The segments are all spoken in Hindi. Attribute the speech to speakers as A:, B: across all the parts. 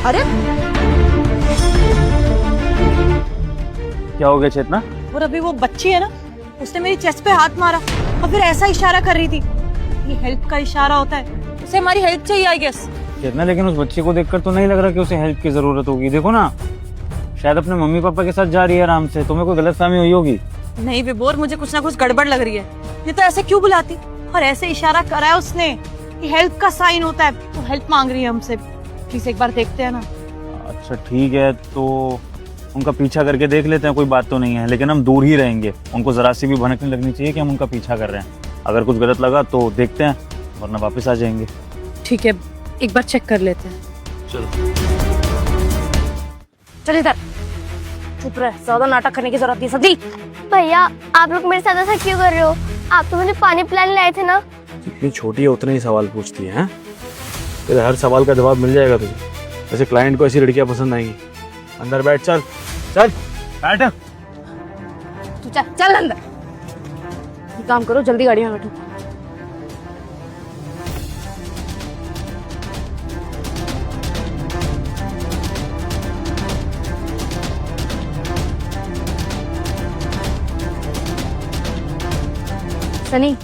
A: अरे
B: क्या हो गया चेतना?
A: और अभी वो बच्ची है ना, उसने मेरी चेस्ट पे हाथ मारा और फिर ऐसा इशारा कर रही थी। ये हेल्प का इशारा होता है, उसे हमारी हेल्प चाहिए आई गेस।
B: चेतना, लेकिन उस बच्चे को देखकर तो नहीं लग रहा कि उसे हेल्प की जरूरत होगी। देखो ना, शायद अपने मम्मी पापा के साथ जा रही है आराम से। तुम्हें कोई गलतफहमी हुई होगी। नहीं
A: विभोर, मुझे कुछ ना कुछ गड़बड़ लग रही है। ये तो ऐसे क्यों बुलाती और ऐसे इशारा करा है उसने। ये हेल्प का साइन होता है, तो हेल्प मांग रही है हमसे। प्लीज एक बार देखते हैं ना।
B: अच्छा ठीक है, तो उनका पीछा करके देख लेते हैं, कोई बात तो नहीं है। लेकिन हम दूर ही रहेंगे, उनको जरा सी भी भनक नहीं लगनी चाहिए कि हम उनका पीछा कर रहे हैं। अगर कुछ गलत लगा तो देखते हैं, वरना वापस आ जाएंगे।
A: ठीक है, एक बार चेक कर लेते हैं।
B: चलो
A: चल इधर, चुप रह, ज्यादा नाटक करने की जरूरत नहीं। सदी,
C: भैया आप लोग मेरे साथ ऐसा क्यों कर रहे हो? आप तो मुझे पानी पिलाने लाए थे ना।
D: जितनी छोटी है उतने ही सवाल पूछती है, हैं? तेरे हर सवाल का जवाब मिल जाएगा तुझे। वैसे क्लाइंट को ऐसी लड़कियां पसंद आएंगी। अंदर बैठ, चल चल बैठ।
A: तू चल चल अंदर। एक काम करो, जल्दी गाड़ी में बैठो। सनी,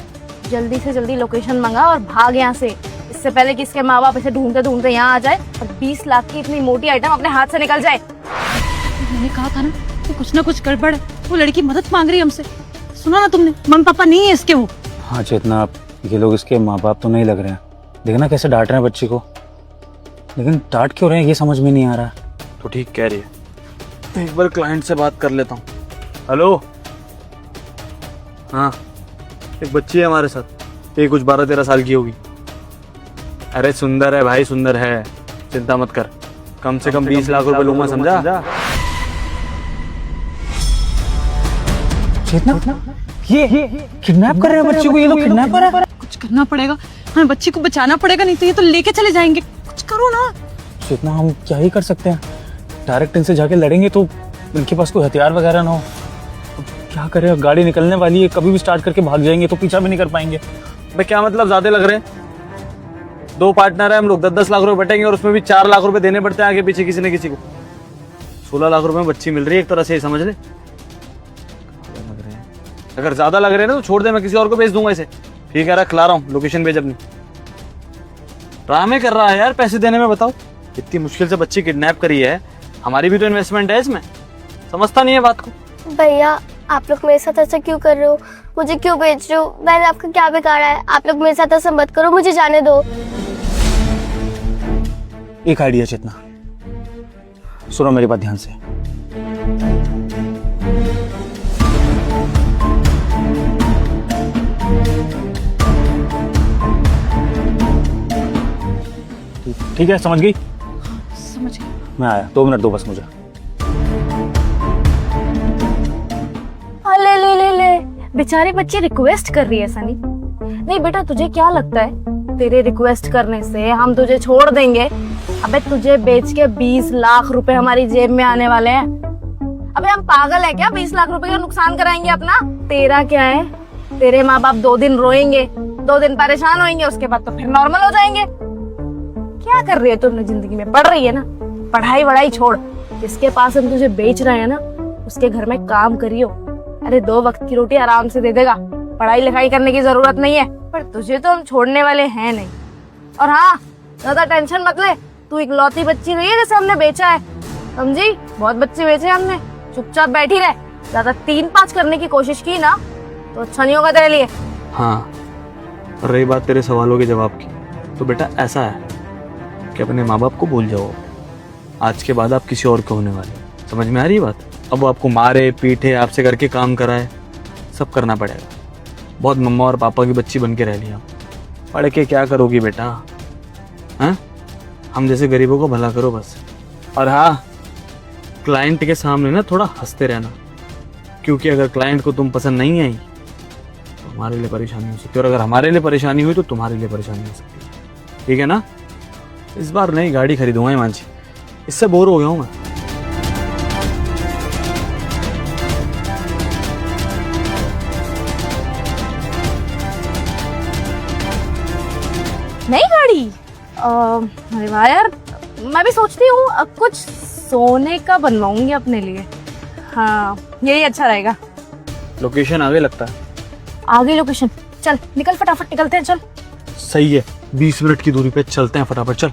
A: जल्दी से जल्दी लोकेशन मंगा और भाग यहाँ से, इससे पहले कि इसके माँ बाप इसे ढूंढते ढूंढते यहाँ आ जाए और 20 लाख की इतनी मोटी आइटम अपने हाथ से निकल जाए। मैंने कहा था ना कि कुछ ना कुछ गड़बड़ है। वो लड़की मदद मांग रही है हमसे। सुना ना तुमने, मम्मी पापा नहीं है इसके वो।
B: हाँ चेतना, ये लोग इसके माँ बाप तो नहीं लग रहे हैं। देखना कैसे डांट रहे हैं बच्ची को, लेकिन डांट क्यों रहे हैं ये समझ में नहीं आ रहा।
D: तो ठीक कह रही है, तो एक बार क्लाइंट से बात कर लेता हूँ। हेलो, हाँ, एक बच्ची है हमारे साथ, ये कुछ 12-13 साल की होगी। अरे सुंदर है भाई, सुंदर है, चिंता मत कर। कम से कम 20 लाख रुपए लूंगा, समझा?
B: चेतना, ये किडनैप कर रहे हैं बच्ची को। ये लोग किडनैपर है।
A: कुछ करना पड़ेगा, हमें बच्ची को बचाना पड़ेगा, नहीं तो ये तो लेके चले जाएंगे। कुछ करो ना।
B: चेतना, हम क्या ही कर सकते हैं? डायरेक्ट इनसे जाके लड़ेंगे तो इनके पास कोई हथियार वगैरह ना हो। क्या करें, गाड़ी निकलने वाली है, कभी भी स्टार्ट करके भाग जाएंगे तो पीछा भी नहीं कर पाएंगे।
D: भाई क्या मतलब, ज्यादा लग रहे हैं? 2 पार्टनर है हम लोग, 10-10 लाख रुपए बटेंगे और उसमें भी 4 लाख रुपए देने पड़ते हैं आगे पीछे किसी न किसी को। 16 लाख रुपए में बच्ची मिल रही है, एक तरह से ही समझ ले। अगर ज्यादा लग रहे हैं ना तो छोड़ दे, मैं किसी और को भेज दूंगा इसे। ठीक है, रख, ला रहा हूँ, लोकेशन भेज अपनी। ड्रामे कर रहा है यार पैसे देने में, बताओ। इतनी मुश्किल से बच्ची किडनैप करी है, हमारी भी तो इन्वेस्टमेंट है इसमें। समझता नहीं है बात को।
C: भैया आप लोग मेरे साथ ऐसा क्यों कर रहे हो? मुझे क्यों बेच रहे हो? मैंने आपका क्या बिगाड़ा है? आप लोग मेरे साथ ऐसा मत करो, मुझे जाने दो।
B: एक आइडिया चेतना, सुनो मेरी बात ध्यान से। ठीक है, समझ गई?
A: समझ गई।
B: मैं आया, 2 मिनट दो बस मुझे।
A: ले ले ले ले, बेचारी बच्ची रिक्वेस्ट कर रही है सनी। नहीं बेटा, तुझे क्या लगता है तेरे रिक्वेस्ट करने से हम तुझे छोड़ देंगे? अबे तुझे बेच के 20 लाख रुपए हमारी जेब में आने वाले हैं। अबे हम पागल है क्या? 20 लाख रुपए का नुकसान कराएंगे अपना? तेरा क्या है, तेरे माँ बाप 2 दिन रोएंगे, 2 दिन परेशान होंगे, उसके बाद तो फिर नॉर्मल हो जाएंगे। क्या कर रही है तू अपनी जिंदगी में? पढ़ रही है ना? पढ़ाई वढ़ाई छोड़, जिसके पास हम तुझे बेच रहे हैं ना, उसके घर में काम करियो। अरे 2 वक्त की रोटी आराम से दे देगा, पढ़ाई लिखाई करने की जरूरत नहीं है। पर तुझे तो हम छोड़ने वाले हैं नहीं। और हाँ, ज्यादा टेंशन मत ले, तू इकलौती बच्ची नहीं है जैसे हमने बेचा है, समझी? बहुत बच्चे बेचे हमने, चुपचाप बैठी रहे। ज्यादा 3-5 करने की कोशिश की ना तो अच्छा नहीं होगा तेरे लिए।
D: हाँ, और रही बात तेरे सवालों के जवाब की, तो बेटा ऐसा है कि अपने माँ बाप को भूल जाओ। आज के बाद आप किसी और को होने वाले, समझ में आ रही है बात? अब वो आपको मारे पीटे, आपसे करके काम कराए, सब करना पड़ेगा। बहुत मम्मा और पापा की बच्ची बन के रह लिया। पढ़ के क्या करोगी बेटा? हैं? हम जैसे गरीबों को भला करो बस। और हाँ, क्लाइंट के सामने ना थोड़ा हंसते रहना, क्योंकि अगर क्लाइंट को तुम पसंद नहीं आई तो हमारे लिए परेशानी हो सकती है, और अगर हमारे लिए परेशानी हुई तो तुम्हारे लिए परेशानी हो सकती है। ठीक है ना? इस बार नई गाड़ी खरीदूंगा हिमांशी, इससे बोर हो गया हूँ मैं।
A: नई गाड़ी? अरे वाह यार, मैं भी सोचती हूँ कुछ सोने का बनवाऊंगी अपने लिए। हाँ यही अच्छा रहेगा।
D: लोकेशन आगे लगता है।
A: आगे लोकेशन, चल निकल फटाफट निकलते हैं चल।
D: सही है, 20 मिनट की दूरी पे चलते हैं फटाफट, चल।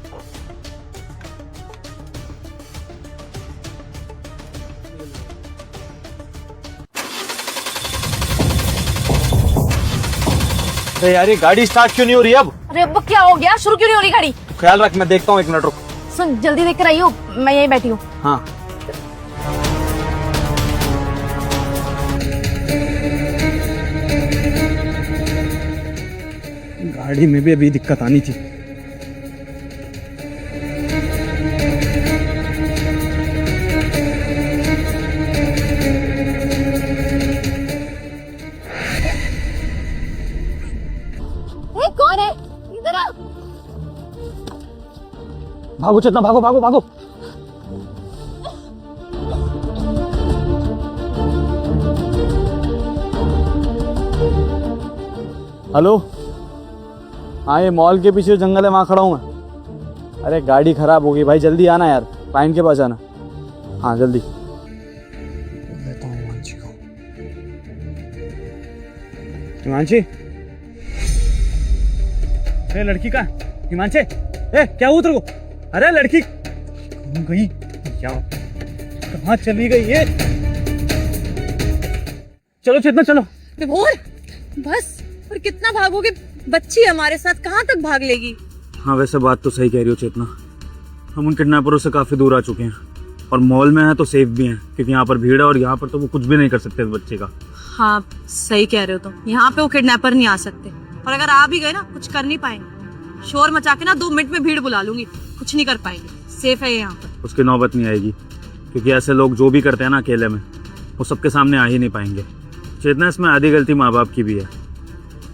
D: अरे यार ये गाड़ी स्टार्ट क्यों नहीं हो रही अब?
A: अरे अब क्या हो गया, शुरू क्यों नहीं हो रही गाड़ी?
D: तो ख्याल रख, मैं देखता हूँ, 1 मिनट रुक।
A: सुन जल्दी देख कर आई हो, मैं यहीं बैठी हूँ।
D: हाँ गाड़ी में भी अभी दिक्कत आनी थी।
A: कौन है? इधर आ।
D: भागो चेतना, भागो भागो भागो। हेलो, हाँ ये मॉल के पीछे जंगल है, वहाँ खड़ा हूँ मैं। अरे गाड़ी खराब हो गई भाई, जल्दी आना यार, पाइन के पास आना। हाँ जल्दी। लेता हूँ हिमांशी को। हिमांशी, अरे लड़की का हिमांशी, ए क्या हुआ तेरे को? अरे लड़की कहाँ गई यार, कहाँ चली गई ये? चलो चेतना चलो।
E: विभोर बस, और कितना भागोगे? बच्ची है हमारे साथ, कहाँ तक भाग लेगी?
B: हाँ वैसे बात तो सही कह रही हो चेतना, हम उन किडनैपरों से काफी दूर आ चुके हैं और मॉल में है तो सेफ भी हैं क्योंकि यहाँ पर भीड़ है और यहाँ पर तो वो कुछ भी नहीं कर सकते इस बच्चे का।
E: हाँ सही कह रहे हो तुम, यहाँ पे वो किडनैपर नहीं आ सकते, और अगर आ भी गए ना कुछ कर नहीं पाएंगे। शोर मचा के ना 2 मिनट में भीड़ बुला लूंगी, कुछ नहीं कर पाएंगे, सेफ है ये यहाँ पर।
B: उसकी नौबत नहीं आएगी क्योंकि ऐसे लोग जो भी करते हैं ना अकेले में, वो सबके सामने आ ही नहीं पाएंगे। चेतना इसमें आधी गलती माँ बाप की भी है।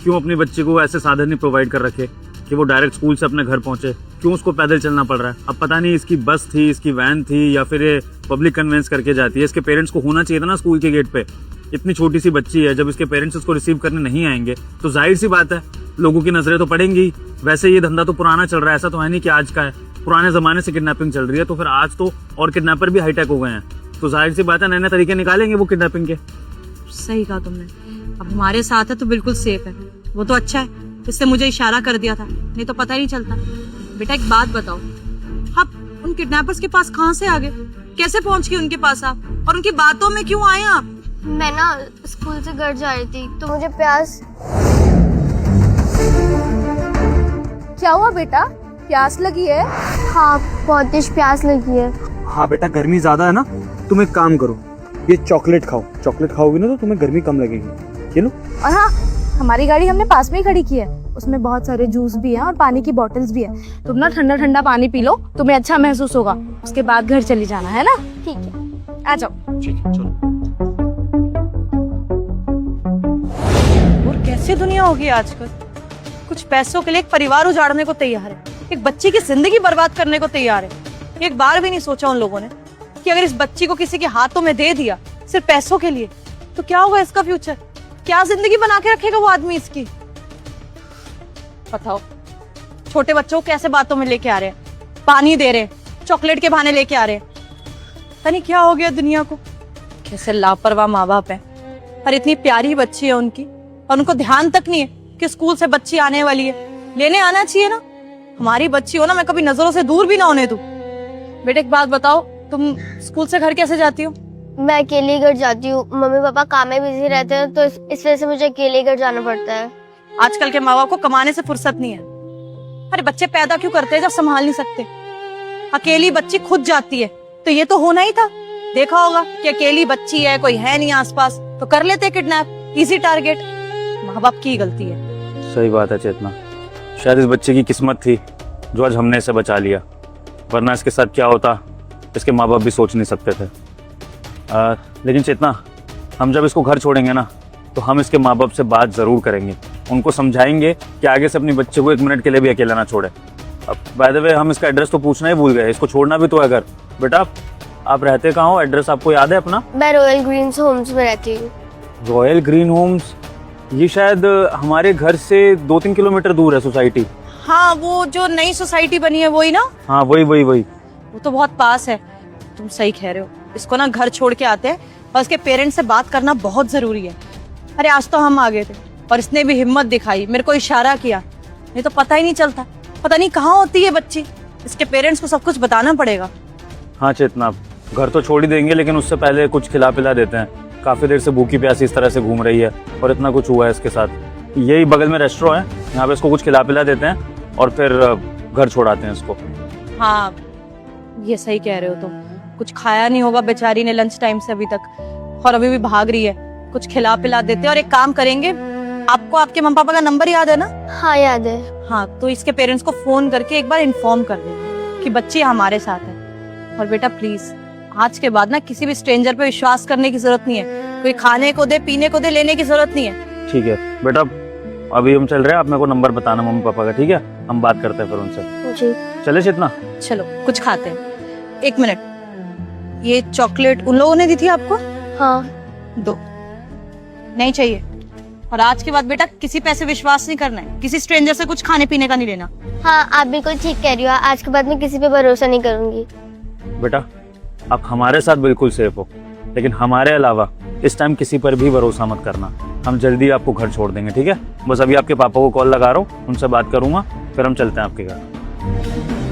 B: क्यों अपने बच्चे को ऐसे साधन नहीं प्रोवाइड कर रखे कि वो डायरेक्ट स्कूल से अपने घर पहुंचे? क्यों उसको पैदल चलना पड़ रहा है? अब पता नहीं इसकी बस थी, इसकी वैन थी, या फिर ये पब्लिक कन्वेंस करके जाती है। इसके पेरेंट्स को होना चाहिए था ना स्कूल के गेट पे। इतनी छोटी सी बच्ची है, जब इसके पेरेंट्स इसको रिसीव करने नहीं आएंगे तो जाहिर सी बात है लोगों की नजरें तो पड़ेंगी। वैसे ये धंधा तो पुराना चल रहा है, ऐसा तो है नहीं कि आज का है। पुराने जमाने से किडनैपिंग चल रही है, तो फिर आज तो और किडनैपर भी हाईटेक हो गए हैं, तो जाहिर सी बात है नए नए तरीके निकालेंगे वो किडनैपिंग के।
E: सही कहा तुमने, अब हमारे साथ है तो बिल्कुल सेफ है। वो तो अच्छा है इससे मुझे इशारा कर दिया था, नहीं तो पता ही नहीं चलता। बेटा एक बात बताओ, आप उन किडनैपर्स के पास कहाँ से आ गए? कैसे पहुंच गए उनके पास आप? और उनकी बातों में क्यों आए आप?
C: मैं ना स्कूल से घर जा रही थी तो मुझे प्यास।
A: क्या हुआ बेटा, प्यास लगी है?
C: हाँ बहुत तेज प्यास लगी है।
D: हाँ बेटा गर्मी ज्यादा है ना, तुम एक काम करो, ये चॉकलेट खाओ। चॉकलेट खाओगी ना तो तुम्हें गर्मी कम लगेगी। ये लो।
A: और हाँ, हमारी गाड़ी हमने पास में ही खड़ी की है, उसमें बहुत सारे जूस भी हैं और पानी की बॉटल्स भी है। तुम ना ठंडा ठंडा पानी पी लो, तुम्हें अच्छा महसूस होगा। उसके बाद घर चली जाना है ना?
C: ठीक है
A: आ जाओ।
D: ठीक है चलो।
E: और कैसी दुनिया होगी आजकल, कुछ पैसों के लिए एक परिवार उजाड़ने को तैयार है, एक बच्ची की जिंदगी बर्बाद करने को तैयार है। एक बार भी नहीं सोचा उन लोगों ने कि अगर इस बच्ची को किसी के हाथों में दे दिया सिर्फ पैसों के लिए तो क्या होगा इसका फ्यूचर, क्या जिंदगी बना के रखेगा वो आदमी इसकी। बताओ, छोटे बच्चों को कैसे बातों में लेके आ रहे हैं, पानी दे रहे हैं, चॉकलेट के बहाने लेके आ रहे हैं। पता नहीं क्या हो गया दुनिया को, कैसे लापरवाह माँ बाप है। और इतनी प्यारी बच्ची है उनकी, और उनको ध्यान तक नहीं है कि स्कूल से बच्ची आने वाली है, लेने आना चाहिए ना। हमारी बच्ची हो ना, मैं कभी नजरों से दूर भी ना होने दूं। बेटे एक बात बताओ, तुम स्कूल से घर कैसे जाती हो?
C: मैं अकेले ही घर जाती हूँ, मम्मी पापा काम में बिजी रहते हैं तो इस वजह से मुझे अकेले ही घर जाना पड़ता है।
E: आजकल के माँ बाप को कमाने से फुर्सत नहीं है। अरे बच्चे पैदा क्यों करते हैं जब संभाल नहीं सकते? अकेली बच्ची खुद जाती है तो ये तो होना ही था। देखा होगा कि अकेली बच्ची है, कोई है नहीं आसपास, तो कर लेते किडनैप, इजी टारगेट। माँ बाप की गलती है।
B: सही बात है चेतना, शायद इस बच्चे की किस्मत थी जो आज हमने इसे बचा लिया, वरना इसके साथ क्या होता इसके माँ बाप भी सोच नहीं सकते थे। लेकिन चेतना, हम जब इसको घर छोड़ेंगे ना तो हम इसके माँ बाप से बात ज़रूर करेंगे, उनको समझाएंगे कि आगे से अपनी बच्चे को 1 मिनट के लिए भी अकेला ना छोड़े। अब बाय द वे हम इसका एड्रेस तो पूछना ही भूल गए, इसको छोड़ना भी तो है घर। बेटा आप रहते कहाँ हो, एड्रेस आपको याद है अपना?
C: मैं रॉयल ग्रीन्स होम्स में रहती हूँ।
B: रॉयल ग्रीन होम्स, ये शायद हमारे घर से 2-3 किलोमीटर दूर है सोसाइटी।
E: हाँ वो जो नई सोसाइटी बनी है वही ना?
B: हाँ वही वही वही।
E: वो तो बहुत पास है। तुम सही कह रहे हो, इसको ना घर छोड़ के आते हैं और उसके पेरेंट्स से बात करना बहुत जरूरी है। अरे आज तो हम आ गए थे और इसने भी हिम्मत दिखाई, मेरे को इशारा किया, नहीं तो पता ही नहीं चलता, पता नहीं कहाँ होती है बच्ची। इसके पेरेंट्स को सब कुछ बताना पड़ेगा।
B: हाँ चेतना, घर तो छोड़ ही देंगे लेकिन उससे पहले कुछ खिला पिला देते हैं। काफी देर से भूखी प्यासी इस तरह से घूम रही है और इतना कुछ हुआ है इसके साथ। यही बगल में रेस्टोरेंट है, यहाँ पे इसको कुछ खिला पिला देते हैं और फिर घर छोड़ाते हैं इसको।
E: हाँ ये सही कह रहे हो तुम, कुछ खाया नहीं होगा बेचारी ने लंच टाइम से अभी तक और अभी भी भाग रही है। कुछ खिला पिला देते हैं और एक काम करेंगे, आपको आपके मम्मी पापा का नंबर याद है ना?
C: हाँ याद है।
E: हाँ तो इसके पेरेंट्स को फोन करके एक बार इन्फॉर्म कर देंगे कि बच्ची हमारे साथ है। और बेटा प्लीज आज के बाद ना किसी भी स्ट्रेंजर पे विश्वास करने की जरूरत नहीं है। कोई खाने को दे, पीने को दे, लेने की जरूरत नहीं है।
B: ठीक है बेटा, अभी हम चल रहे हैं, आप मेरे को नंबर बताना मम्मी पापा का, ठीक है? हम बात करते हैं फिर उनसे।
C: जी
B: चले चेतना?
E: चलो कुछ खाते हैं। एक मिनट, ये चॉकलेट उन लोगों ने दी थी आपको?
C: हाँ।
E: दो। नहीं चाहिए। और आज के बाद बेटा किसी पे ऐसे विश्वास नहीं करना है, किसी स्ट्रेंजर से कुछ खाने पीने का नहीं लेना।
C: हाँ आप बिल्कुल ठीक कह रही हो, आज के बाद मैं किसी पे भरोसा नहीं करूंगी।
B: बेटा आप हमारे साथ बिल्कुल सेफ हो, लेकिन हमारे अलावा इस टाइम किसी पर भी भरोसा मत करना। हम जल्दी आपको घर छोड़ देंगे, ठीक है? बस अभी आपके पापा को कॉल लगा रहा हूँ, उनसे बात करूंगा, फिर हम चलते हैं आपके घर।